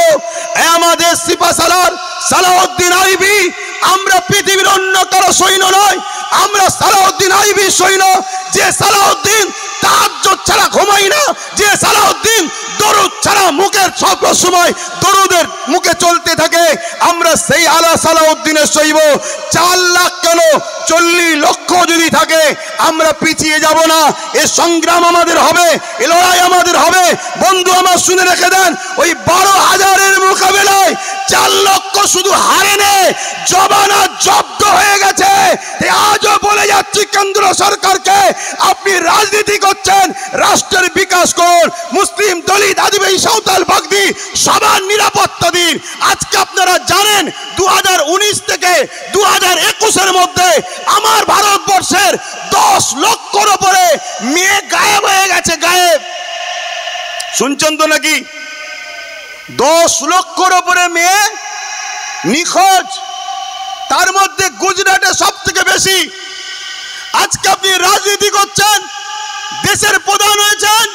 আমাদের সিপাহসালার সালাউদ্দিন আইবি, আমরা পৃথিবীর অন্য কারো সৈন্য নয়, আমরা সালাউদ্দিন আইবি সৈন্য। যে সালাউদ্দিন তাহাজ্জুদ ছাড়া ঘুমাই না, যে সালাউদ্দিন দরুদ ছাড়া মুখের সব সময় দরুদের মুখে চলতে থাকে, আমরা সেই আলা সালাউদ্দিনের সইব। 4 লাখ কেন 40 লক্ষ যদি থাকে, আমরা পিছিয়ে যাব না। এ সংগ্রাম আমাদের হবে, এ লড়াই আমাদের হবে। বন্ধু আমার শুনে রেখে দেন, ওই 12,000-এর মোকাবেলায় 4 লক্ষ শুধু হারেনে, জবানা জব্দ হয়ে গেছে। আজও বলে যাচ্ছি কেন্দ্র সরকারকে, আপনি রাজনীতি করছেন, রাষ্ট্রের বিকাশ করুন। মুসলিম, দলিত, আদিবাসী, সাঁওতাল, বাগদি সবার নিরাপত্তা দিন। আজকে আপনারা জানেন 2019 থেকে 2021-এর মধ্যে আমার ভারতবর্ষের 10 লক্ষর উপরে মেয়ে গায়েব হয়ে গেছে। গায়েব শুনছেন তো নাকি? 10 লক্ষর উপরে মেয়ে নিখোঁজ, তার মধ্যে গুজরাটে সব থেকে বেশি। আজকে আপনি রাজনীতি করছেন, দেশের প্রধান হয়েছেন,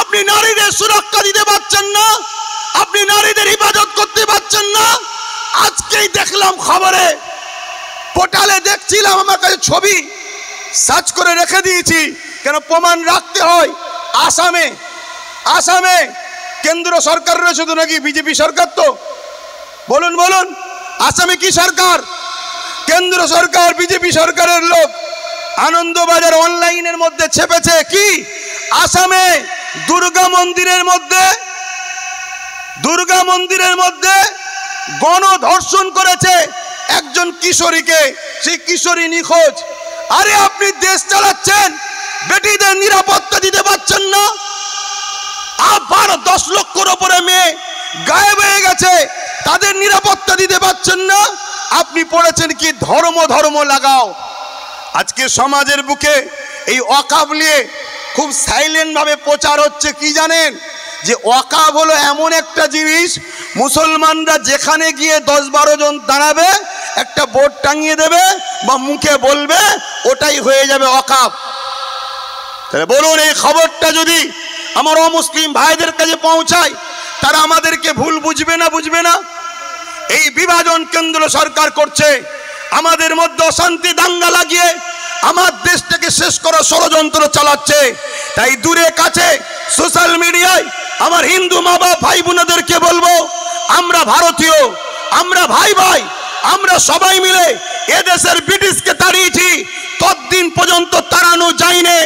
আপনি নারীদের সুরক্ষা দিতে পারছেন না, আপনি নারীদের হিফাজত করতে পারছেন না। আজকেই দেখলাম খবরে, পোর্টালে দেখছিলাম, আমার কাছে ছবি সার্চ করে রেখে দিয়েছি, কেন প্রমাণ রাখতে হয়। আসামে কেন্দ্র সরকার রয়েছে তো নাকি বিজেপি সরকার? তো বলুন বলুন, আসামে কি সরকার? কেন্দ্র সরকার, বিজেপি সরকারের লোক। আনন্দবাজার অনলাইনের মধ্যে ছেপেছে কি, আসামে দুর্গা মন্দিরের মধ্যে গণধর্ষণ করেছে একজন কিশোরীকে, সেই কিশোরী নিখোঁজ। আরে আপনি দেশ চালাচ্ছেন, বেটিদের নিরাপত্তা দিতে পারছেন না। আবার 10 লক্ষর উপরে মেয়ে গায়েব হয়ে গেছে, তাদের নিরাপত্তা দিতে পারছেন না। আপনি পড়েছেন কি ধর্ম লাগাও। আজকে সমাজের বুকে এই ওয়াকফ নিয়ে খুব সাইলেন্ট ভাবে প্রচার হচ্ছে। কি জানেন যে ওয়াকফ হলো এমন একটা জিনিস, মুসলমানরা যেখানে গিয়ে 10-12 জন দাঁড়াবে, একটা বোর্ড টাঙিয়ে দেবে বা মুখে বলবে, ওটাই হয়ে যাবে ওয়াকফ। তাহলে বলুন, এই খবরটা যদি আমার অমুসলিম ভাইদের কাছে পৌঁছায়, তারা আমাদেরকে ভুল বুঝবে না? এই বিভাজন কেন্দ্র সরকার করছে, আমাদের মধ্যে অশান্তি দাঙ্গা লাগিয়ে আমার দেশটাকে শেষ করার ষড়যন্ত্র চালাচ্ছে। তাই দূরে কাছে সোশ্যাল মিডিয়ায় আমার হিন্দু মা বাপ ভাই বোনেদেরকে বলবো, আমরা ভারতীয়, আমরা ভাই, আমরা সবাই মিলে এদেশের ব্রিটিশকে তাড়িয়েছি। ততদিন পর্যন্ত তাড়ানো যায়নি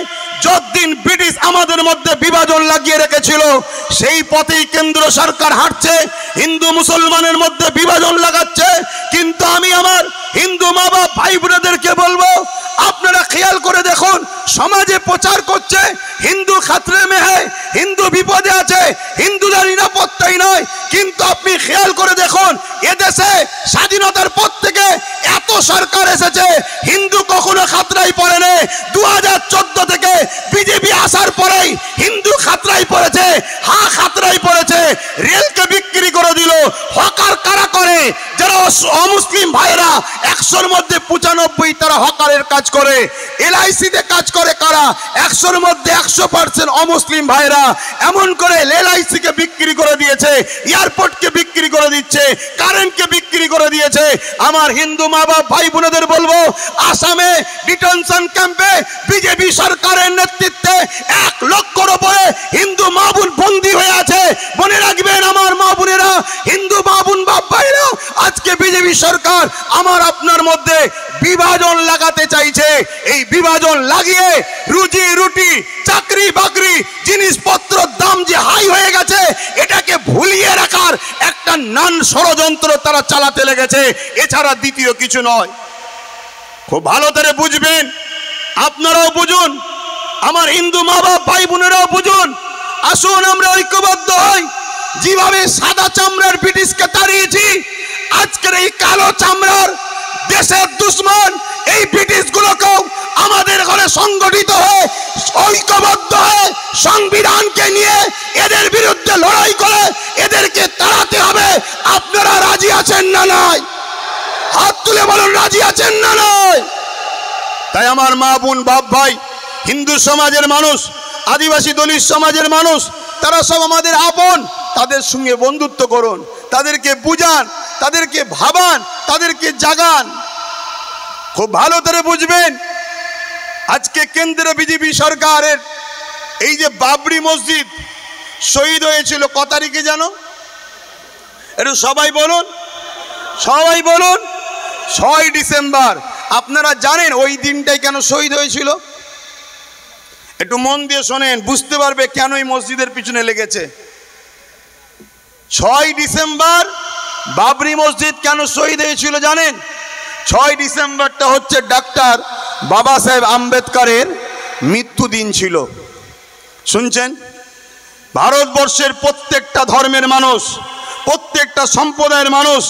যতদিন ব্রিটিশ আমাদের মধ্যে বিভাজন লাগিয়ে রেখেছিল। সেই পথেই কেন্দ্র সরকার হাঁটছে, হিন্দু মুসলমানের মধ্যে বিভাজন লাগাচ্ছে। কিন্তু আমি আমার হিন্দু মা বাপ ভাই বোনেদেরকে বলবো, আপনারা খেয়াল করে দেখুন, সমাজে প্রচার করছে হিন্দু খাতরে মে হ্যায়, হিন্দু বিপদে আছে, হিন্দুদের নিরাপত্তাই নয়। কিন্তু আপনি খেয়াল করে দেখুন, এদেশে স্বাধীনতার পর থেকে এত সরকার এসেছে, হিন্দু কখনো খাতরাই পড়েনি। 2014 থেকে বিজেপি আসার পরেই হিন্দু খাতরাই পড়েছে, খাতরাই পড়েছে। রেলকে বিক্রি করে দিল। হকার কারা করে? যারা অমুসলিম ভাইরা, 100-র মধ্যে 95 তারা হকারের কাজ করে। LIC-তে কাজ করে কারা? 100-র মধ্যে 100% অমুসলিম ভাইরা। এমন করে LIC-কে বিক্রি করে দিয়েছে, এয়ারপোর্টকে বিক্রি করে দিচ্ছে, কারেন্টকে বিক্রি করে দিয়েছে। আমার হিন্দু মা বাপ ভাই বোনেদের বলবো, আসামে ডিটেনশন ক্যাম্পে বিজেপি সরকারের নেতৃত্বে 1 লক্ষর উপরে হিন্দু মা বোন বন্দী হয়ে আছে। মনে রাখবেন আমার মা বোনেরা, হিন্দু মা বোন বাপ ভাইরা, আজকে বিজেপি সরকার আমার আপনার মধ্যে বিভাজন লাগাতে চাইছে। এই বিভাজন লাগিয়ে রুজি রুটি, চাকরি বাকরি, জিনিসপত্রের দাম যে হাই হয়ে গেছে, এটাকে ভুলিয়ে রাখার একটা নান ষড়যন্ত্র তারা চালাতে লেগেছে। এছাড়া দ্বিতীয় কিছু নয়। খুব ভালো করে বুঝবেন, আপনারাও বুঝুন, আমার হিন্দু মা বাপ ভাই বোনেরাও বুঝুন। আসুন আমরা ঐক্যবদ্ধ হই। যেভাবে সাদা চামড়ার ব্রিটিশকে তাড়িয়েছি, আজকের এই কালো চামড়ার দেশের দুশ্মন এই ব্রিটিশগুলোকেও আমাদের ঘরে সংগঠিত হয়ে ঐক্যবদ্ধ হয়ে সংবিধানকে নিয়ে এদের বিরুদ্ধে লড়াই করে এদেরকে তাড়াতে হবে। আপনারা রাজি আছেন না নয়? হাত তুলে বলুন রাজি আছেন না নয়? তাই আমার মা বোন বাপ ভাই, হিন্দু সমাজের মানুষ, আদিবাসী দলিত সমাজের মানুষ, তারা সব আমাদের আপন। তাদের সঙ্গে বন্ধুত্ব করুন, তাদেরকে বুঝান, তাদেরকে ভাবান, তাদেরকে জাগান। খুব ভালো করে বুঝবেন, আজকে কেন্দ্রে বিজেপি সরকারের এই যে বাবরি মসজিদ শহীদ হয়েছিল কত তারিখে জানো? একটু সবাই বলুন, সবাই বলুন। 6 ডিসেম্বর। আপনারা জানেন ওই দিনটাই কেন শহীদ হয়েছিল? একটু মন দিয়ে শোনেন, বুঝতে পারবে কেন এই মসজিদের পিছনে লেগেছে। 6 ডিসেম্বর বাবরি মসজিদ কেন শহীদ হয়েছিল জানেন? 6 ডিসেম্বরটা হচ্ছে ডক্টর বাবা সাহেব আম্বেদকরের মৃত্যু দিন ছিল। শুনছেন? ভারতবর্ষের প্রত্যেকটা ধর্মের মানুষ, প্রত্যেকটা সম্প্রদায়ের মানুষ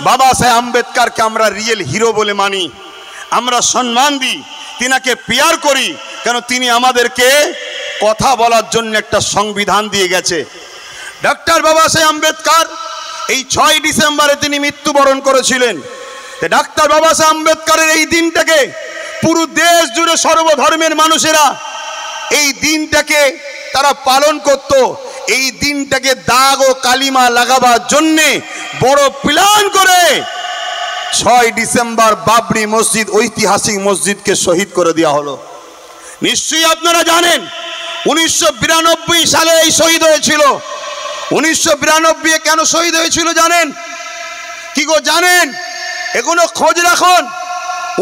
বাবা সাহেব আম্বেদকরকে আমরা রিয়েল হিরো বলে মানি, আমরা সম্মান দিই, তিনাকে পেয়ার করি, কেন তিনি আমাদেরকে কথা বলার জন্য একটা সংবিধান দিয়ে গেছে। ডক্টর বাবা সাহেব আম্বেদকর এই 6 ডিসেম্বরে তিনি মৃত্যুবরণ করেছিলেন। ডক্টর বাবা সাহেব আম্বেদকরের এই দিনটাকে পুরো দেশ জুড়ে সর্বধর্মের মানুষেরা এই দিনটাকে তারা পালন করত। এই দিনটাকে দাগ ও কালিমা লাগাবার জন্যে বড় প্ল্যান করে 6 ডিসেম্বর বাবরি মসজিদ, ঐতিহাসিক মসজিদকে শহীদ করে দেওয়া হলো। নিশ্চয়ই আপনারা জানেন 1992 সালে এই শহীদ হয়েছিল। 1992 কেন শহীদ হয়েছিল জানেন? কি গো জানেন? এগুলো খোঁজ রাখুন।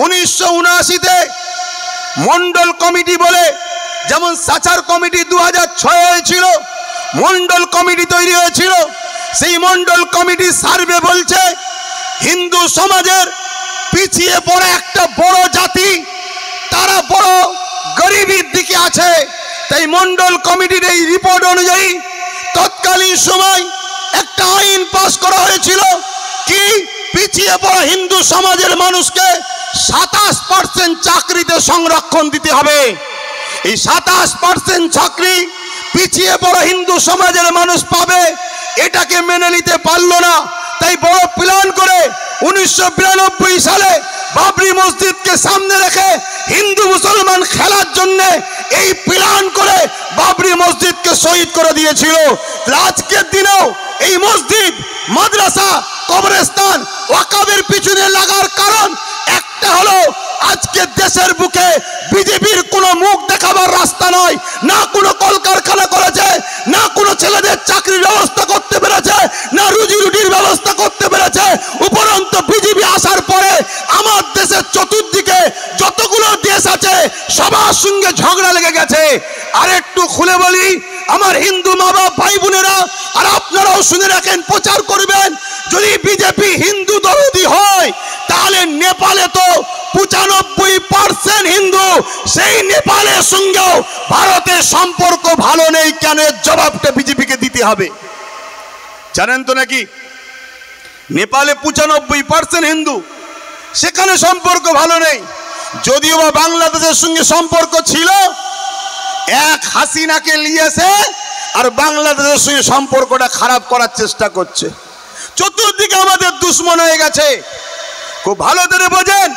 1979-তে মন্ডল কমিটি বলে, যেমন সাচার কমিটি 2006 হয়েছিল, মন্ডল কমিটি তৈরি হয়েছিল। সেই মন্ডল কমিটি সার্ভে বলছে হিন্দু সমাজের পিছিয়ে পড়া একটা বড় জাতি, তারা বড় গরিবের দিকে আছে। তাই মন্ডল কমিটির এই রিপোর্ট অনুযায়ী তৎকালীন সময় একটা আইন পাস করা হয়েছিল, কি পিছিয়ে পড়া হিন্দু সমাজের মানুষকে 27% চাকরিতে সংরক্ষণ দিতে হবে। এই 27% চাকরি পিছিয়ে পড়া হিন্দু সমাজের মানুষ পাবে, এটাকে মেনে নিতে পারলো না। তাই বড় প্ল্যান করে 1992 সালে বাবরি মসজিদকে সামনে রেখে হিন্দু মুসলমান খেলার জন্য এই প্ল্যান করে বাবরি মসজিদকে শহীদ করে দিয়েছিল। আজকের দিনেও এই মসজিদ, মাদ্রাসা, কবরস্থান ওয়াকাবের পিছনে লাগার কারণ একটা হলো, আজকে দেশের বুকে বিজেপির কোনো মুখ দেখাবার রাস্তা নয়, না কোনো কলকারখানা করেছে, না কোনো ছেলেদের চাকরির ব্যবস্থা করতে পেরেছে, না রুজি রুটির ব্যবস্থা করতে পেরেছে। উপরন্তু বিজেপি আসার পরে আমার দেশের চতুর্দিকে যতগুলো দেশ আছে সবার সঙ্গে ঝগড়া লেগে গেছে। আর একটু খুলে বলি আমার হিন্দু মা বাপ ভাই বোনেরা, আর আপনারাও শুনে রাখেন, প্রচার করবেন, যদি বিজেপি হিন্দু দরদি হয় তাহলে নেপালে তো 95% হিন্দু, সেই নেপালের সঙ্গেও ভারতের সম্পর্ক ভালো নেই কেন? জবাবটা বিজেপিকে দিতে হবে। জানেন তো নাকি নেপালে 95% হিন্দু, সেখানে সম্পর্ক ভালো নেই। যদিও বা বাংলাদেশের সঙ্গে সম্পর্ক ছিল, এক হাসিনাকে নিয়েছে আর বাংলাদেশের সঙ্গে সম্পর্কটা খারাপ করার চেষ্টা করছে। চতুর্দিকে আমাদের দুশ্মন হয়ে গেছে। খুব ভালো করে বোঝেন,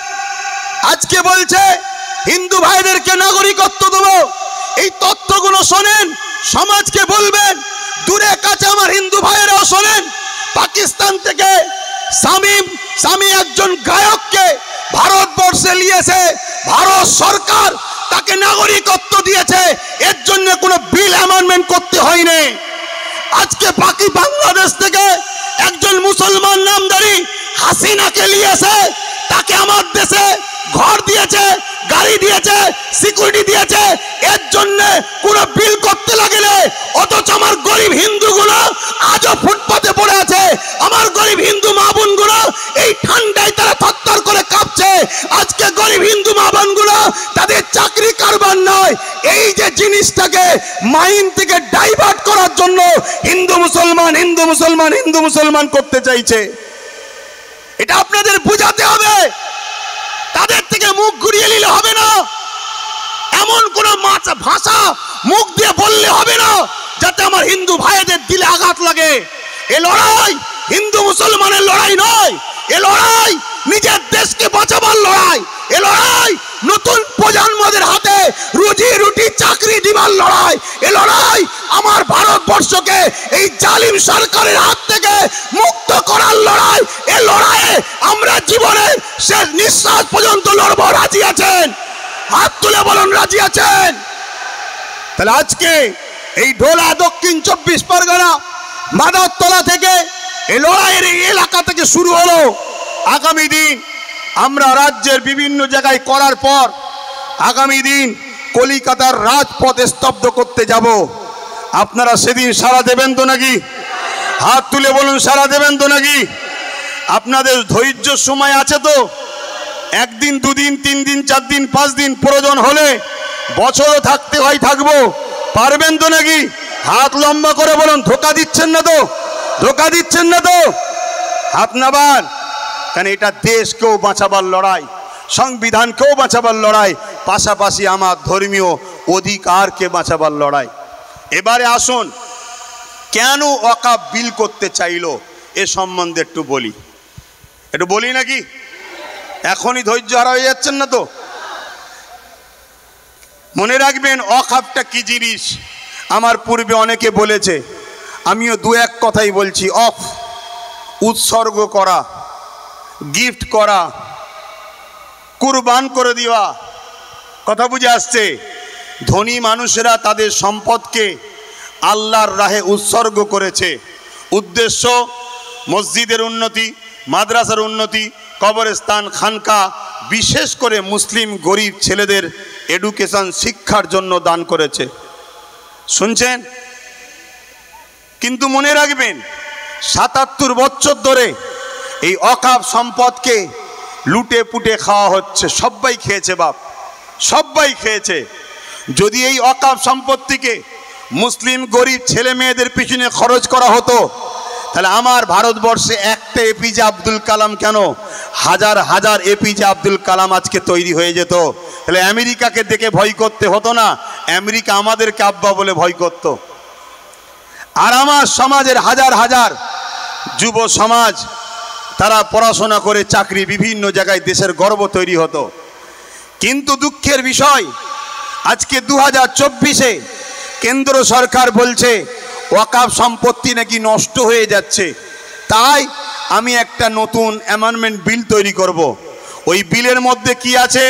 আজকে বলছে হিন্দু ভাইদেরকে নাগরিকত্ব দেবো, এই তথ্যগুলো শোনেন, সমাজকে বলবেন। দূরে কাছে আমার হিন্দু ভাইয়েরাও শোনেন, পাকিস্তান থেকে স্বামী একজন গায়ককে ভারতবর্ষে নিয়েছে, ভারত সরকার তাকে নাগরিকত্ব দিয়েছে, এর জন্য কোনো বিল অ্যামেন্ডমেন্ট করতে হয়নি। আজকে বাংলাদেশ থেকে একজন মুসলমান নামধারী হাসিনাকে নিয়েছে, তাকে আমার দেশে ঘর দিয়েছে, গাড়ি দিয়েছে, সিকিউরিটি দিয়েছে, এর জন্য কোনো বিল করতে লাগলে, অথচ আমার গরিব হিন্দুগুলো আজও ফুটপাতে পড়ে আছে। আমার গরিব হিন্দু মা বোনগুলো এই ঠান্ডায় তারা থরথর করে কাঁপছে। আজকে গরিব হিন্দু মা বোনগুলো তাদের চাকরি কারবার নয়, এই যে জিনিসটাকে মাইন্ড থেকে ডাইভার্ট করার জন্য হিন্দু মুসলমান হিন্দু মুসলমান হিন্দু মুসলমান করতে চাইছে। এটা আপনাদের বোঝাতে হবে, তাদের থেকে মুখ ঘুরিয়ে নিলে হবে না। এমন কোনো ভাষা মুখ দিয়ে বললে হবে না যাতে আমার হিন্দু ভাইদের দিলে আঘাত লাগে। এ লড়াই হিন্দু মুসলমানের লড়াই নয়, এ লড়াই নিজের দেশকে বাঁচাবার লড়াই, এ লড়াই নতুন প্রজন্মদের হাতে রুজি রুটি চাকরি দিবার লড়াই, এ লড়াই আমার ভারতবর্ষকে এই জালিম সরকারের হাত থেকে মুক্ত করার লড়াই। এ লড়াইয়ে আমরা জীবনের শেষ নিঃশ্বাস পর্যন্ত লড়বো। রাজি আছেন? হাত তুলে বলুন রাজি আছেন। তাহলে আজকে এই ঢোলা দক্ষিণ 24 পরগনা মাদারতলা থেকে এই লড়াইয়ের এই এলাকা থেকে শুরু হলো। আগামী দিন আমরা রাজ্যের বিভিন্ন জায়গায় করার পর আগামী দিন কলিকাতার রাজপথ স্তব্ধ করতে যাব। আপনারা সেদিন সাড়া দেবেন তো নাকি? হাত তুলে বলুন সাড়া দেবেন তো নাকি? আপনাদের ধৈর্য সময় আছে তো? একদিন, দুদিন, 3 দিন, 4 দিন, 5 দিন, প্রয়োজন হলে বছরও থাকতে হয় থাকবো। পারবেন তো নাকি? হাত লম্বা করে বলুন। ধোকা দিচ্ছেন না তো? ধোকা দিচ্ছেন না তো? হাত নামান। কারণ এটা দেশকেও বাঁচাবার লড়াই, সংবিধানকেও বাঁচাবার লড়াই, পাশাপাশি আমার ধর্মীয় অধিকারকে বাঁচাবার লড়াই। এবারে আসুন, কেন ওয়াকফ বিল করতে চাইলো এ সম্বন্ধে একটু বলি নাকি? এখনই ধৈর্য হারা হয়ে যাচ্ছেন না তো? মনে রাখবেন ওয়াকফটা কি জিনিস। আমার পূর্বে অনেকে বলেছে, আমিও 2-1 কথাই বলছি। উৎসর্গ করা, গিফট করা, কুরবান করে দেওয়া। কথা বুঝে আসছে? ধনী মানুষেরা তাদের সম্পদকে আল্লাহর রাহে উৎসর্গ করেছে। উদ্দেশ্য মসজিদের উন্নতি, মাদ্রাসার উন্নতি, কবরস্থান, খানকা, বিশেষ করে মুসলিম গরিব ছেলেদের এডুকেশন, শিক্ষার জন্য দান করেছে। শুনছেন? কিন্তু মনে রাখবেন 77 বছর ধরে এই ওয়াকফ সম্পদকে লুটে পুটে খাওয়া হচ্ছে। সবাই খেয়েছে বাপ, সবাই খেয়েছে। যদি এই ওয়াকফ সম্পত্তিকে মুসলিম গরিব ছেলে মেয়েদের পিছনে খরচ করা হতো, তাহলে আমার ভারতবর্ষে একটা এপিজে আব্দুল কালাম কেন, হাজার হাজার এপিজে আব্দুল কালাম আজকে তৈরি হয়ে যেত। তাহলে আমেরিকাকে দেখে ভয় করতে হতো না, আমেরিকা আমাদেরকে আব্বা বলে ভয় করত। আর আমার সমাজের হাজার হাজার যুব সমাজ, তারা পড়াশোনা করে চাকরি, বিভিন্ন জায়গায় দেশের গর্ব তৈরি হতো। কিন্তু দুঃখের বিষয়, আজকে 2024-এ কেন্দ্র সরকার বলছে ওয়াকফ সম্পত্তি নাকি নষ্ট হয়ে যাচ্ছে। তাই আমি একটা নতুন অ্যামেন্ডমেন্ট বিল তৈরি করব। ওই বিলের মধ্যে কি আছে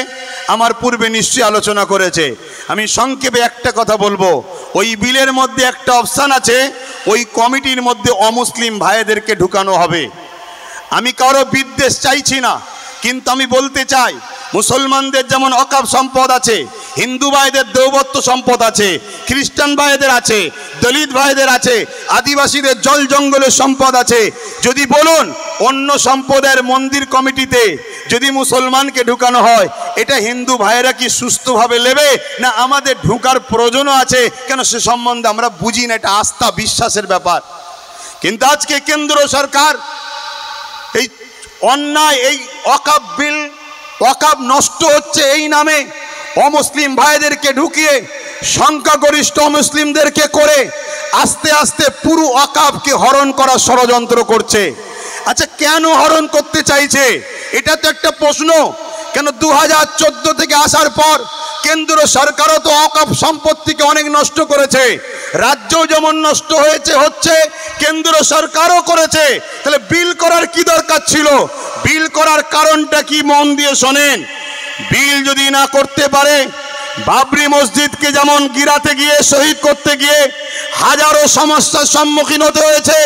আমার পূর্বে নিশ্চয়ই আলোচনা করেছে। আমি সংক্ষেপে একটা কথা বলবো। ওই বিলের মধ্যে একটা অপশান আছে, ওই কমিটির মধ্যে অমুসলিম ভাইদেরকে ঢুকানো হবে। আমি কারো বিদ্বেষ চাইছি না, কিন্তু আমি বলতে চাই, মুসলমানদের যেমন ওয়াকফ সম্পদ আছে, হিন্দু ভাইদের দেওবত্ত সম্পদ আছে, খ্রিস্টান ভাইদের আছে, দলিত ভাইদের আছে, আদিবাসীদের জল জঙ্গলের সম্পদ আছে। যদি বলুন অন্য সম্প্রদায়ের মন্দির কমিটিতে যদি মুসলমানকে ঢুকানো হয়, এটা হিন্দু ভাইয়েরা কি সুস্থভাবে নেবে, না আমাদের ঢুকার প্রয়োজনও আছে? কেন সে সম্বন্ধে আমরা বুঝি না, এটা আস্থা বিশ্বাসের ব্যাপার। কিন্তু আজকে কেন্দ্র সরকার এই অন্যায়, এই ওয়াকফ বিল, ওয়াকফ নষ্ট হচ্ছে এই নামে অমুসলিম ভাইদেরকে ঢুকিয়ে সংখ্যাগরিষ্ঠ মুসলিমদেরকে করে আস্তে আস্তে পুরো ওয়াকফকে হরণ করার ষড়যন্ত্র করছে। আচ্ছা, কেন হরণ করতে চাইছে? এটা তো একটা প্রশ্ন। কেন 2014 থেকে আসার পর কেন্দ্র সরকারও তো ওয়াকফ সম্পত্তিকে অনেক নষ্ট করেছে, রাজ্যও যেমন নষ্ট হচ্ছে, কেন্দ্র সরকারও করেছে। তাহলে বিল করার কি দরকার ছিল? বিল করার কারণটা কি মন দিয়ে শোনেন। বিল যদি না করতে পারে, বাবরি মসজিদকে যেমন গিরাতে গিয়ে শহীদ করতে গিয়ে হাজারো সমস্যার সম্মুখীন হতে হয়েছে,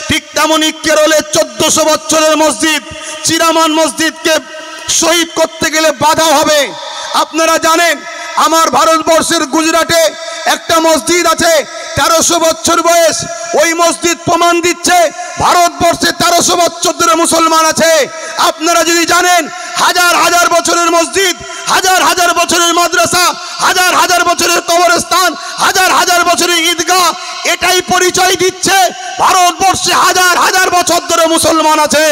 ঠিক তেমনই কেরলের 1400 বছরের মসজিদ চিরামান মসজিদকে শহীদ করতে গেলে বাধা হবে। আপনারা জানেন আমার ভারতবর্ষের গুজরাটে একটা মসজিদ আছে 1300 বছর বয়স। ওই মসজিদ প্রমাণ দিচ্ছে ভারতবর্ষে 1300 বছর ধরে মুসলমান আছে। আপনারা যদি জানেন হাজার হাজার বছরের মসজিদ, হাজার হাজার বছরের মাদ্রাসা, হাজার হাজার বছরের কবরস্থান, হাজার হাজার বছরের ঈদগাহ, এটাই পরিচয় দিচ্ছে ভারতবর্ষে হাজার হাজার বছর ধরে মুসলমান আছে।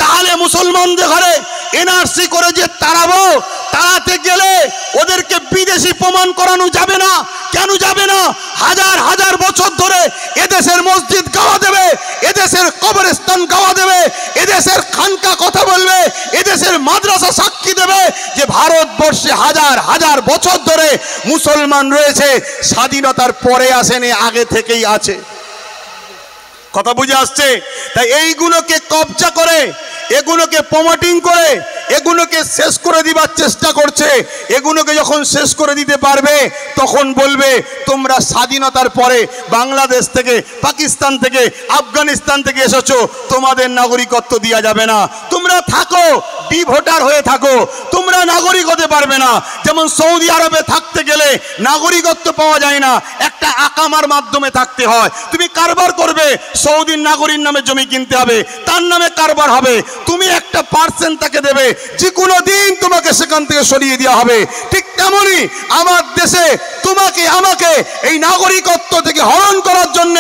তাহলে মুসলমানদের ঘরে এনআরসি করে যে তাড়াতে গেলে ওদেরকে বিদেশে বেশি প্রমাণ করানো যাবে না। কেন যাবে না? হাজার হাজার বছর ধরে এদেশের মসজিদ গাওয়া দেবে, এদেশের কবরস্থান গাওয়া দেবে, এদেশের খানকা কথা বলবে, এদেশের মাদ্রাসা সাক্ষী দেবে যে ভারতবর্ষে হাজার হাজার বছর ধরে মুসলমান রয়েছে, স্বাধীনতার পরে আসেনি, আগে থেকেই আছে। কথা বুঝে আসছে? তাই এইগুলোকে কবজা করে, এগুলোকে প্রমোটিং করে, এগুলোকে শেষ করে দিবার চেষ্টা করছে। এগুলোকে যখন শেষ করে দিতে পারবে তখন বলবে তোমরা স্বাধীনতার পরে বাংলাদেশ থেকে, পাকিস্তান থেকে, আফগানিস্তান থেকে এসেছো, তোমাদের নাগরিকত্ব দেওয়া যাবে না, তোমরা থাকো ডি ভোটার হয়ে থাকো, তোমরা নাগরিক হতে পারবে না। যেমন সৌদি আরবে থাকতে গেলে নাগরিকত্ব পাওয়া যায় না, একটা আকামার মাধ্যমে থাকতে হয়। তুমি কারবার করবে, সৌদির নাগরিক নামে জমি কিনতে হবে, তার নামে কারবার হবে, তুমি একটা পার্সেন্ট তাকে দেবে, যে কোনো দিন তোমাকে সেখান থেকে সরিয়ে দেওয়া হবে। ঠিক তেমনি আমার দেশে তোমাকে আমাকে এই নাগরিকত্ব থেকে হরণ করার জন্য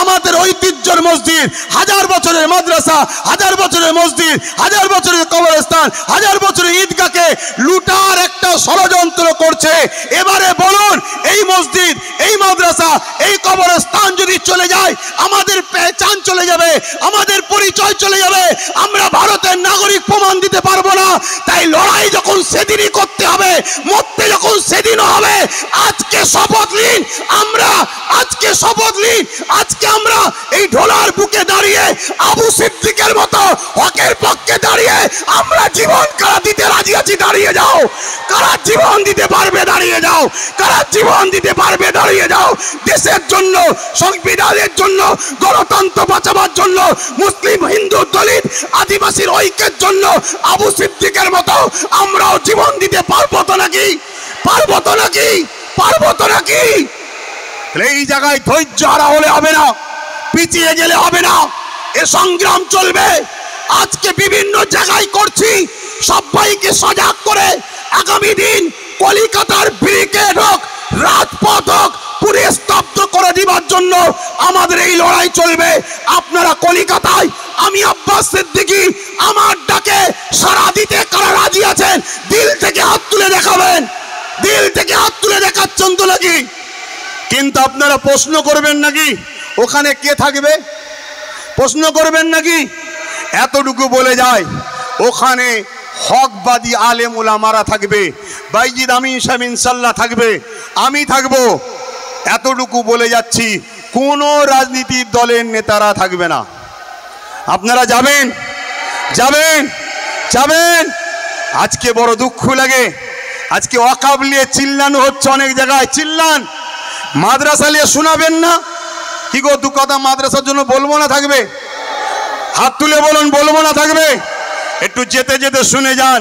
আমাদের ঐতিহ্যের মসজিদ, হাজার বছরের মাদ্রাসা, হাজার বছরের মসজিদ, হাজার বছরের কবরস্থান, হাজার বছরের ঈদগাহকে লুটার একটা ষড়যন্ত্র করছে। এবারে বলুন, এই মসজিদ, এই মাদ্রাসা, এই কবরস্থান যদি চলে যায়, আমাদের পেহচান চলে যাবে, আমাদের পরিচয় চলে যাবে, আমরা ভারতের নাগরিক প্রমাণ দিতে পারবো না। তাই লড়াই যখন সেদিনই করতে হবে, মরতে যখন সেদিনও হবে। আজকে শপথ নিন, আমরা আজকে শপথ নিন, আজকে আমরা এই ঢোলার বুকে দাঁড়িয়ে আবু সিদ্দিকের মতো হকের পক্ষে দাঁড়িয়ে আমরা জীবন কারা দিতে রাজি আছি, দাঁড়িয়ে যাও। কারা জীবন দিতে পারবে দাঁড়িয়ে যাও, কারা জীবন দিতে পারবে দাঁড়িয়ে যাও। দেশের জন্য, সংবিধানের জন্য, গণতন্ত্র বাঁচাবার জন্য, মুসলিম, হিন্দু, দলিত, আদিবাসীর ঐক্যের জন্য আবু সিদ্দিকের মতো আমরাও জীবন দিতে পারবো তো নাকি? পারবো তো নাকি? পারবো তো নাকি? এই জায়গায় ধৈর্য হারা হলে হবে না, পিছিয়ে গেলে হবে না, এ সংগ্রাম চলবে। আজকে বিভিন্ন জায়গায় করছি, সবাইকে সজাগ করে আগামী দিন কলিকাতার ব্রিগেড হোক, রাজপথ হোক, পুরে স্তব্ধ করে দিবার জন্য আমাদের এই লড়াই চলবে। আপনারা কলিকাতায়, আমি আব্বাস সিদ্দিকী, আমার ডাকে সাড়া দিতে কারা রাজি আছেন? দিল থেকে হাত তুলে দেখাবেন, দিল থেকে হাত তুলে দেখাচ্ছেন তো নাকি? কিন্তু আপনারা প্রশ্ন করবেন নাকি ওখানে কে থাকবে? প্রশ্ন করবেন নাকি? এতটুকু বলে যায়, ওখানে হকবাদী আলেম উলামারা থাকবে, বাইজিদ আমিন সাহেব ইনশাল্লাহ থাকবে, আমি থাকবো। এতটুকু বলে যাচ্ছি, কোনো রাজনীতির দলের নেতারা থাকবে না। আপনারা যাবেন, যাবেন, যাবেন। আজকে বড় দুঃখ লাগে, আজকে ওয়াকফ নিয়ে চিল্লানো হচ্ছে, অনেক জায়গায় চিল্লান, মাদ্রাসা নিয়ে শোনাবেন না? কি গো, দু কথা মাদ্রাসার জন্য বলবো না থাকবে? হাত তুলে বলুন, বলবো না থাকবে? একটু যেতে যেতে শুনে যান।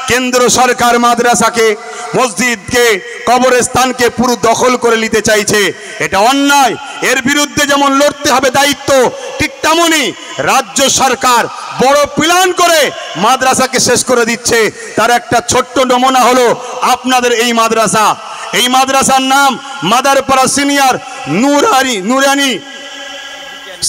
কেন্দ্র সরকার মাদ্রাসাকে, মসজিদকে, কবরস্থানকে পুরো দখল করে নিতে চাইছে, এটা অন্যায়। এর বিরুদ্ধে যেমন লড়তে হবে দায়িত্ব, ঠিক তেমনি রাজ্য সরকার বড় প্ল্যান করে মাদ্রাসাকে শেষ করে দিচ্ছে। তার একটা ছোট্ট নমুনা হলো আপনাদের এই মাদ্রাসা। এই মাদ্রাসার নাম মাদারপাড়া সিনিয়র নুরানি